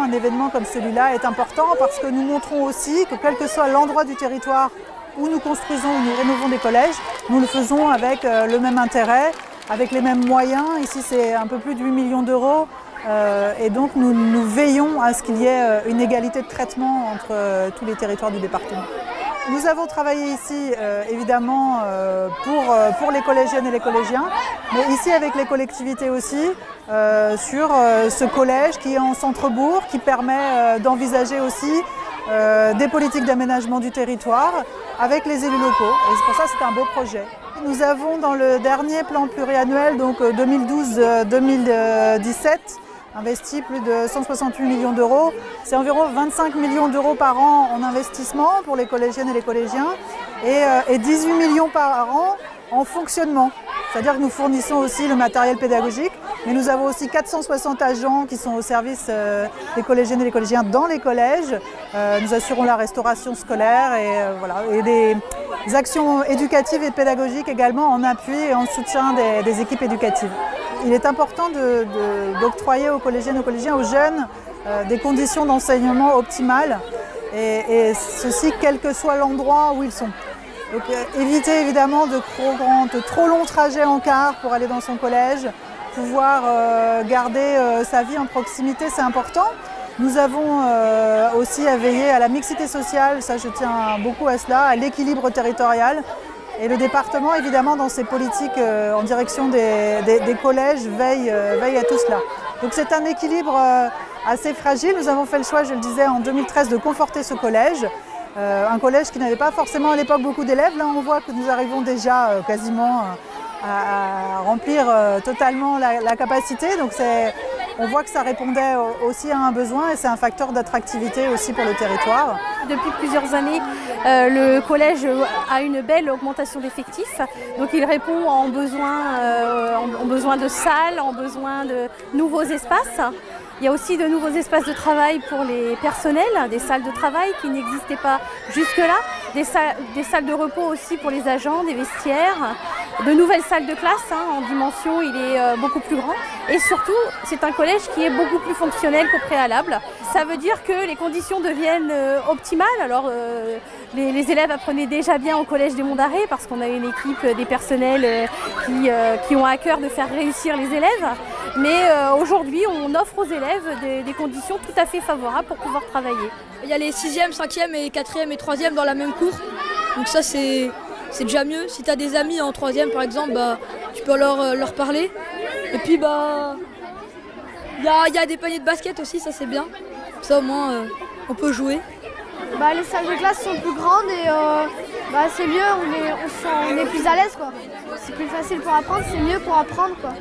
un événement comme celui-là est important parce que nous montrons aussi que quel que soit l'endroit du territoire où nous construisons, où nous rénovons des collèges, nous le faisons avec le même intérêt, avec les mêmes moyens. Ici, c'est un peu plus de 8 millions d'euros et donc nous veillons à ce qu'il y ait une égalité de traitement entre tous les territoires du département. Nous avons travaillé ici évidemment pour les collégiennes et les collégiens, mais ici avec les collectivités aussi, sur ce collège qui est en centre-bourg, qui permet d'envisager aussi des politiques d'aménagement du territoire avec les élus locaux. Et c'est pour ça que c'est un beau projet. Nous avons dans le dernier plan pluriannuel, donc 2012-2017, investi plus de 168 millions d'euros. C'est environ 25 millions d'euros par an en investissement pour les collégiennes et les collégiens et 18 millions par an en fonctionnement. C'est-à-dire que nous fournissons aussi le matériel pédagogique, mais nous avons aussi 460 agents qui sont au service des collégiennes et des collégiens dans les collèges. Nous assurons la restauration scolaire et des actions éducatives et pédagogiques également en appui et en soutien des équipes éducatives. Il est important d'octroyer aux collégiennes et aux collégiens, aux jeunes, des conditions d'enseignement optimales et ceci quel que soit l'endroit où ils sont. Donc, éviter évidemment de trop longs trajets en car pour aller dans son collège, pouvoir garder sa vie en proximité, c'est important. Nous avons aussi à veiller à la mixité sociale, ça je tiens beaucoup à cela, à l'équilibre territorial. Et le département, évidemment, dans ses politiques en direction des collèges, veille à tout cela. Donc c'est un équilibre assez fragile. Nous avons fait le choix, je le disais, en 2013 de conforter ce collège. Un collège qui n'avait pas forcément à l'époque beaucoup d'élèves. Là, on voit que nous arrivons déjà quasiment à remplir totalement la capacité. Donc on voit que ça répondait aussi à un besoin et c'est un facteur d'attractivité aussi pour le territoire. Depuis plusieurs années, le collège a une belle augmentation d'effectifs. Donc il répond en besoin de salles, en besoin de nouveaux espaces. Il y a aussi de nouveaux espaces de travail pour les personnels, des salles de travail qui n'existaient pas jusque-là, des salles de repos aussi pour les agents, des vestiaires, de nouvelles salles de classe, en dimension il est beaucoup plus grand. Et surtout, c'est un collège qui est beaucoup plus fonctionnel qu'au préalable. Ça veut dire que les conditions deviennent optimales. Alors, les élèves apprenaient déjà bien au collège des Monts d'Arrée parce qu'on a une équipe des personnels qui ont à cœur de faire réussir les élèves. Mais aujourd'hui, on offre aux élèves des conditions tout à fait favorables pour pouvoir travailler. Il y a les 6e, 5e et 4e et 3e dans la même cour. Donc ça, c'est déjà mieux. Si tu as des amis en 3e, par exemple, tu peux leur parler. Et puis, il y a des paniers de basket aussi, ça c'est bien. Ça, au moins, on peut jouer. Les salles de classe sont plus grandes et c'est mieux, on est plus à l'aise, quoi. C'est plus facile pour apprendre, c'est mieux pour apprendre, quoi.